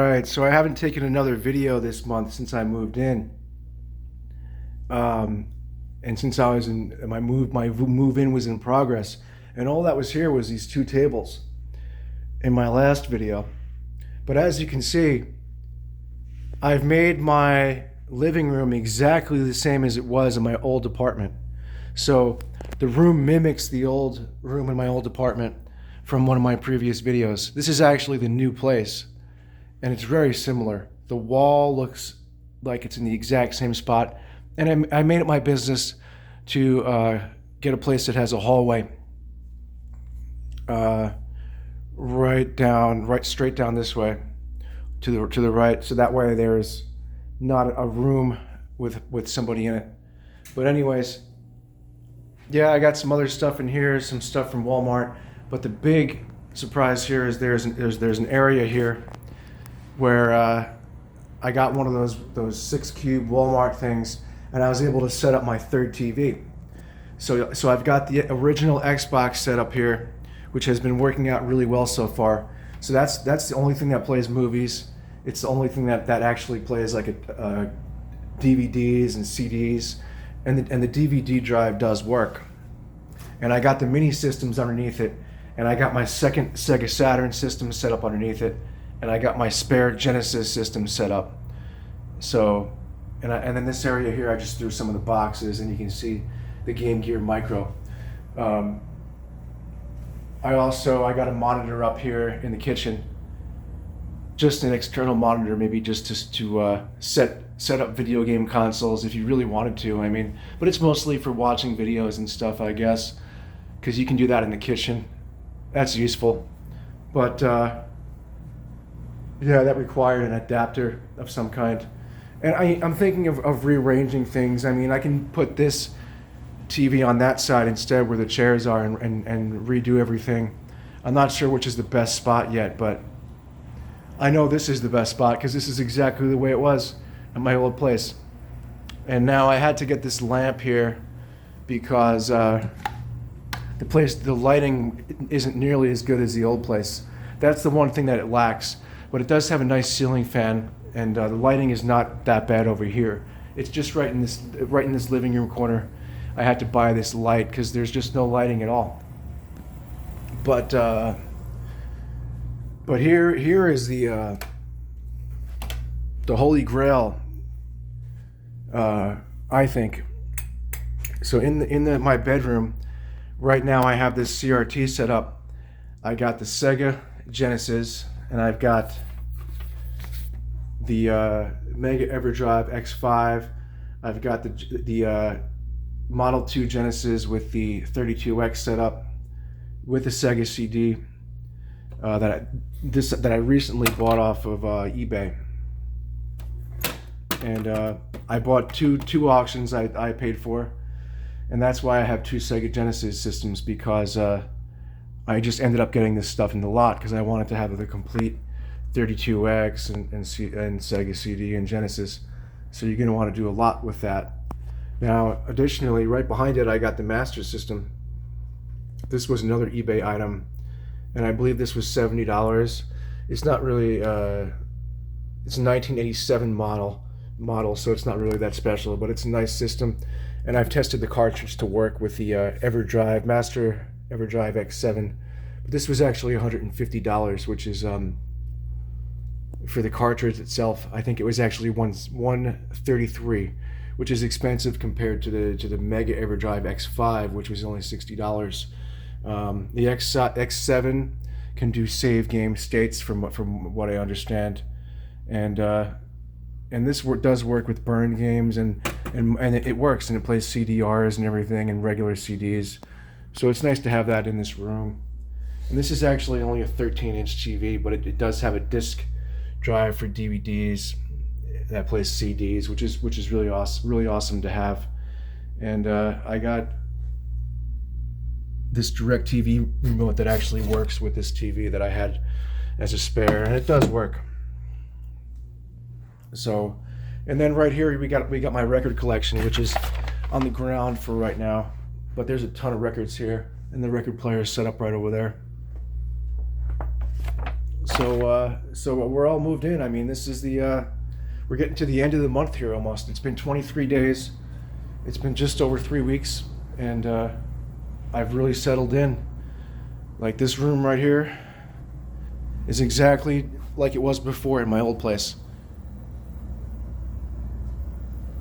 Right, so I haven't taken another video this month since I moved in. Um, and since I was in my move in was in progress, and all that was here was these two tables in my last video. But as you can see, I've made my living room exactly the same as it was in my old apartment. So the room mimics the old room in my old apartment from one of my previous videos. This is actually the new place, and it's very similar. The wall looks like it's in the exact same spot, and I made it my business to get a place that has a hallway right straight down this way to the right, so that way there's not a room with somebody in it. But anyways, yeah, I got some other stuff in here, some stuff from Walmart, but the big surprise here is there's an area here where I got one of those 6-cube Walmart things, and I was able to set up my third TV. So I've got the original Xbox set up here, which has been working out really well so far. So that's the only thing that plays movies. It's the only thing that actually plays like DVDs and CDs, and the DVD drive does work. And I got the mini systems underneath it, and I got my second Sega Saturn system set up underneath it, and I got my spare Genesis system set up. So, and then this area here, I just threw some of the boxes, and you can see the Game Gear Micro. I got a monitor up here in the kitchen, just an external monitor, maybe just to set up video game consoles if you really wanted to. I mean, but it's mostly for watching videos and stuff, I guess, because you can do that in the kitchen. That's useful. But yeah, that required an adapter of some kind. And I'm thinking of rearranging things. I mean, I can put this TV on that side instead where the chairs are and redo everything. I'm not sure which is the best spot yet, but I know this is the best spot because this is exactly the way it was at my old place. And now I had to get this lamp here because the lighting isn't nearly as good as the old place. That's the one thing that it lacks, but it does have a nice ceiling fan, and the lighting is not that bad over here. It's just right in this living room corner. I had to buy this light because there's just no lighting at all. But here is the Holy Grail, I think. So in my bedroom right now, I have this CRT set up. I got the Sega Genesis, and I've got the Mega EverDrive X5. I've got the Model 2 Genesis with the 32X setup with the Sega CD that I recently bought off of eBay. And I bought two auctions I paid for, and that's why I have two Sega Genesis systems, because I just ended up getting this stuff in the lot because I wanted to have the complete 32X and Sega CD and Genesis. So you're going to want to do a lot with that. Now, additionally, right behind it, I got the Master System. This was another eBay item, and I believe this was $70. It's not really, it's a 1987 model, so it's not really that special, but it's a nice system. And I've tested the cartridge to work with the Master EverDrive X7. But this was actually $150, which is, for the cartridge itself, I think it was actually $133, which is expensive compared to the Mega EverDrive X5, which was only $60. The X7 can do save game states from what I understand, and this does work with burn games, and it works, and it plays CDRs and everything and regular CDs. So it's nice to have that in this room. And this is actually only a 13-inch TV, but it does have a disc drive for DVDs that plays CDs, which is really awesome to have. And I got this DirecTV remote that actually works with this TV that I had as a spare, and it does work. So, and then right here we got my record collection, which is on the ground for right now, but there's a ton of records here, and the record player is set up right over there. So we're all moved in. I mean, this is we're getting to the end of the month here almost. It's been 23 days. It's been just over 3 weeks, and I've really settled in. Like, this room right here is exactly like it was before in my old place.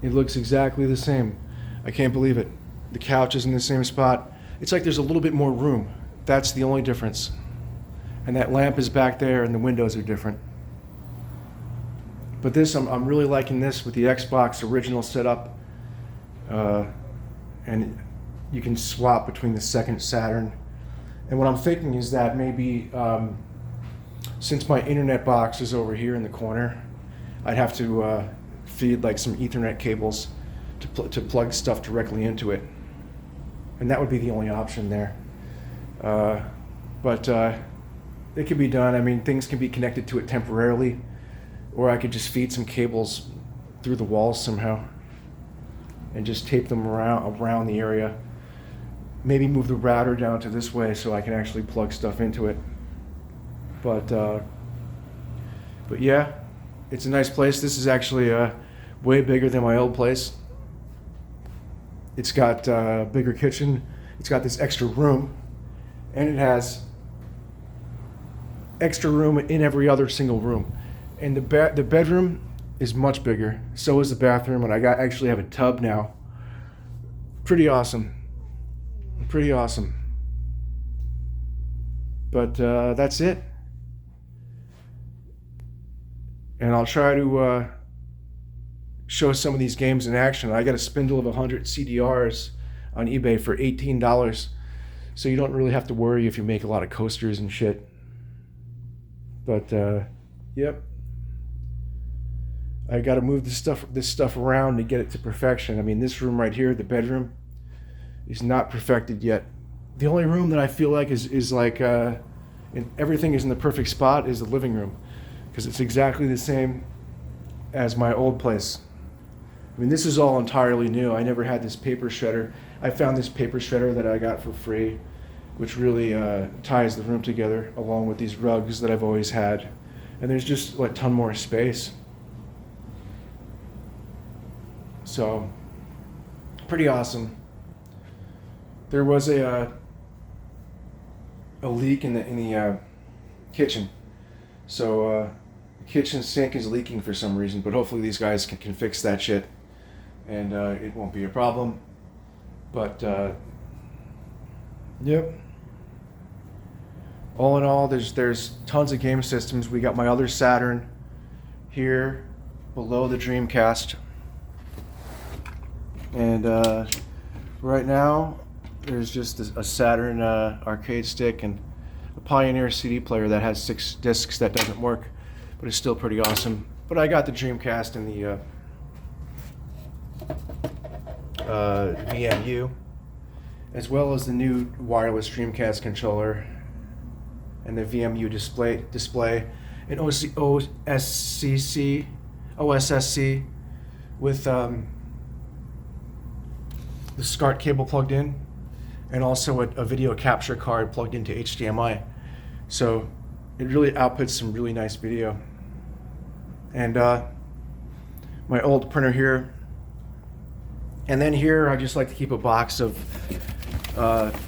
It looks exactly the same. I can't believe it. The couch is in the same spot. It's like there's a little bit more room. That's the only difference. And that lamp is back there, and the windows are different. But this, I'm really liking this with the Xbox original setup. And you can swap between the second Saturn. And what I'm thinking is that maybe, since my internet box is over here in the corner, I'd have to feed like some Ethernet cables to plug stuff directly into it. And that would be the only option there. But it can be done. I mean, things can be connected to it temporarily, or I could just feed some cables through the walls somehow and just tape them around the area. Maybe move the router down to this way so I can actually plug stuff into it. But yeah, it's a nice place. This is actually way bigger than my old place. It's got a bigger kitchen. It's got this extra room, and it has extra room in every other single room. And the bedroom is much bigger. So is the bathroom, and I actually have a tub now. Pretty awesome. Pretty awesome. But that's it. And I'll try to show some of these games in action. I got a spindle of 100 CDRs on eBay for $18. So you don't really have to worry if you make a lot of coasters and shit. But yep. I got to move this stuff around to get it to perfection. I mean, this room right here, the bedroom, is not perfected yet. The only room that I feel like is like everything is in the perfect spot is the living room, because it's exactly the same as my old place. I mean, this is all entirely new. I never had this paper shredder. I found this paper shredder that I got for free, which really ties the room together, along with these rugs that I've always had. And there's just like a ton more space. So, pretty awesome. There was a leak in the kitchen. So the kitchen sink is leaking for some reason, but hopefully these guys can fix that shit, and it won't be a problem. But yep. All in all, there's tons of game systems. We got my other Saturn here below the Dreamcast. And right now, there's just a Saturn arcade stick and a Pioneer CD player that has 6 discs that doesn't work, but it's still pretty awesome. But I got the Dreamcast and the VMU, as well as the new wireless Dreamcast controller and the VMU display and ossc with the SCART cable plugged in, and also a video capture card plugged into HDMI. So it really outputs some really nice video. And my old printer here. And then here I just like to keep a box of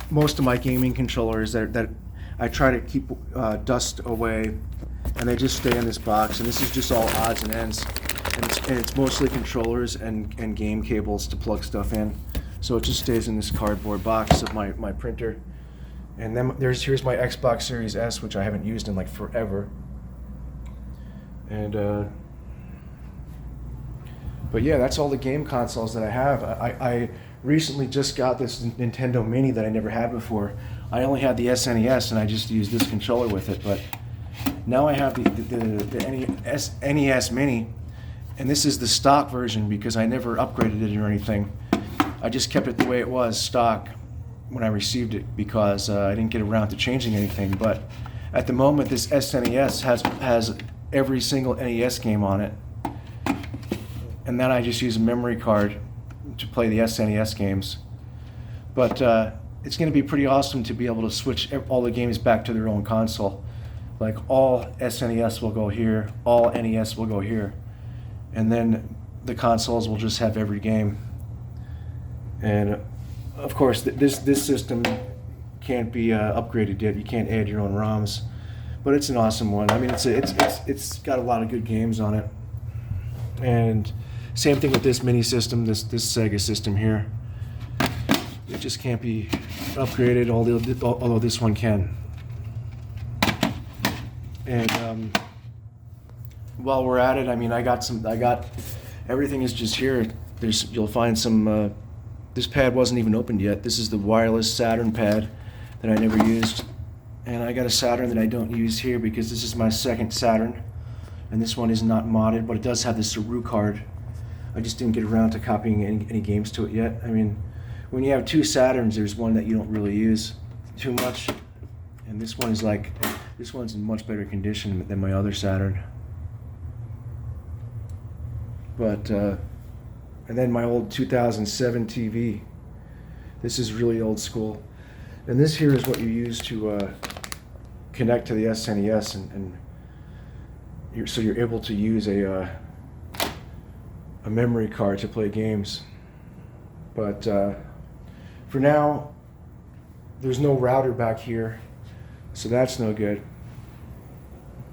most of my gaming controllers that I try to keep dust away, and they just stay in this box. And this is just all odds and ends. And it's mostly controllers and game cables to plug stuff in. So it just stays in this cardboard box of my printer. And then here's my Xbox Series S, which I haven't used in like forever. And but yeah, that's all the game consoles that I have. I recently just got this Nintendo Mini that I never had before. I only had the SNES, and I just used this controller with it. But now I have the NES Mini, and this is the stock version because I never upgraded it or anything. I just kept it the way it was, stock, when I received it, because I didn't get around to changing anything. But at the moment, this SNES has every single NES game on it. And then I just use a memory card to play the SNES games. But it's going to be pretty awesome to be able to switch all the games back to their own console. Like all SNES will go here, all NES will go here, and then the consoles will just have every game. And of course, this system can't be upgraded yet. You can't add your own ROMs, but it's an awesome one. I mean, it's got a lot of good games on it. And same thing with this mini system, this Sega system here. It just can't be upgraded, although this one can. And while we're at it, I mean, I got everything is just here. You'll find some. This pad wasn't even opened yet. This is the wireless Saturn pad that I never used, and I got a Saturn that I don't use here because this is my second Saturn, and this one is not modded, but it does have the Saru card. I just didn't get around to copying any games to it yet. I mean, when you have two Saturns, there's one that you don't really use too much, and this one's in much better condition than my other Saturn. But and then my old 2007 TV. This is really old school, and this here is what you use to connect to the SNES, and so you're able to use a memory card to play games. But for now, there's no router back here, so that's no good.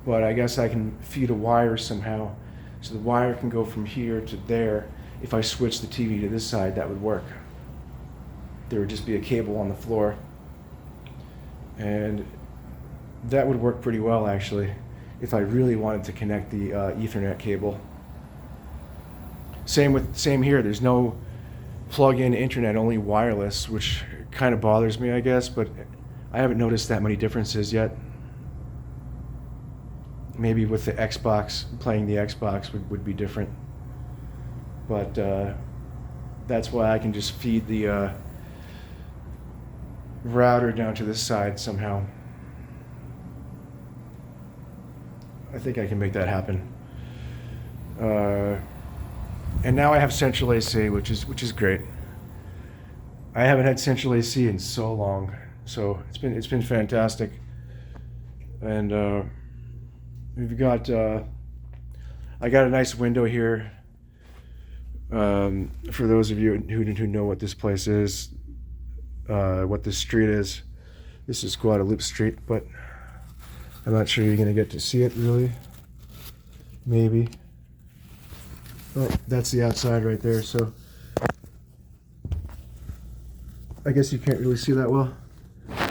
But I guess I can feed a wire somehow, so the wire can go from here to there. If I switch the TV to this side, that would work. There would just be a cable on the floor, and that would work pretty well actually, if I really wanted to connect the Ethernet cable. Same here. There's no plug-in internet, only wireless, which kind of bothers me, I guess, but I haven't noticed that many differences yet. Maybe with the Xbox, playing the Xbox would be different. But that's why I can just feed the router down to this side somehow. I think I can make that happen. And now I have central AC, which is great. I haven't had central AC in so long, so it's been fantastic. And we've got I got a nice window here. For those of you who know what this place is, what this street is, this is Guadalupe Street, but I'm not sure you're gonna get to see it really. Maybe. Oh, that's the outside right there, so I guess you can't really see that well.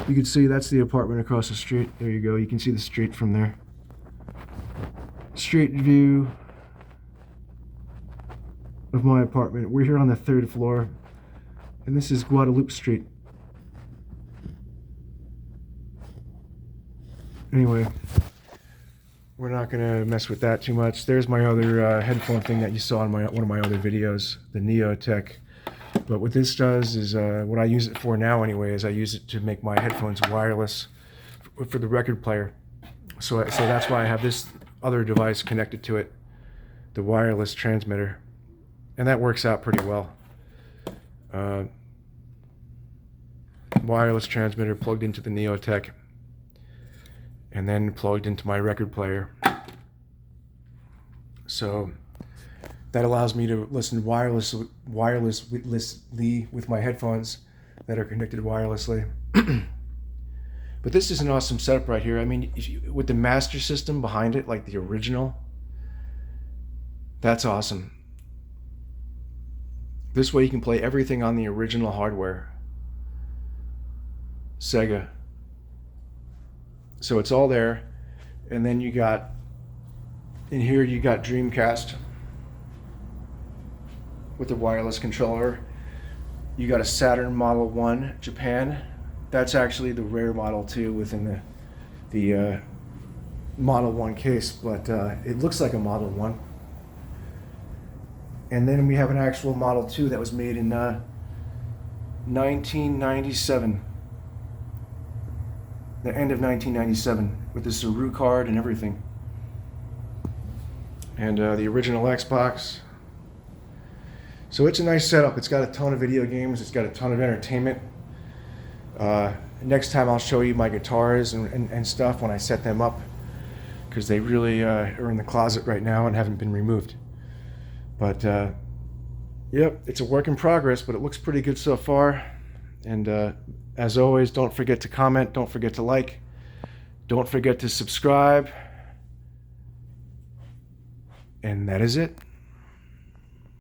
You can see that's the apartment across the street. There you go. You can see the street from there. Street view of my apartment. We're here on the 3rd floor, and this is Guadalupe Street. Anyway, we're not gonna mess with that too much. There's my other headphone thing that you saw in one of my other videos, the Neotech. But what this does is, what I use it for now anyway, is I use it to make my headphones wireless for the record player. So that's why I have this other device connected to it, the wireless transmitter. And that works out pretty well. Wireless transmitter plugged into the Neotech, and then plugged into my record player. So that allows me to listen wirelessly with my headphones that are connected wirelessly. But this is an awesome setup right here. I mean, with the master system behind it, like the original, that's awesome. This way you can play everything on the original hardware. Sega. So it's all there. And then you got, in here you got Dreamcast with a wireless controller. You got a Saturn Model 1 Japan. That's actually the rare Model 2 within the Model 1 case, but it looks like a Model 1. And then we have an actual Model 2 that was made in 1997. The end of 1997, with the Saru card and everything. And the original Xbox. So it's a nice setup. It's got a ton of video games. It's got a ton of entertainment. Next time I'll show you my guitars and stuff when I set them up. because they really are in the closet right now and haven't been removed. But yep, it's a work in progress, but it looks pretty good so far. And as always, don't forget to comment, don't forget to like, don't forget to subscribe. And that is it.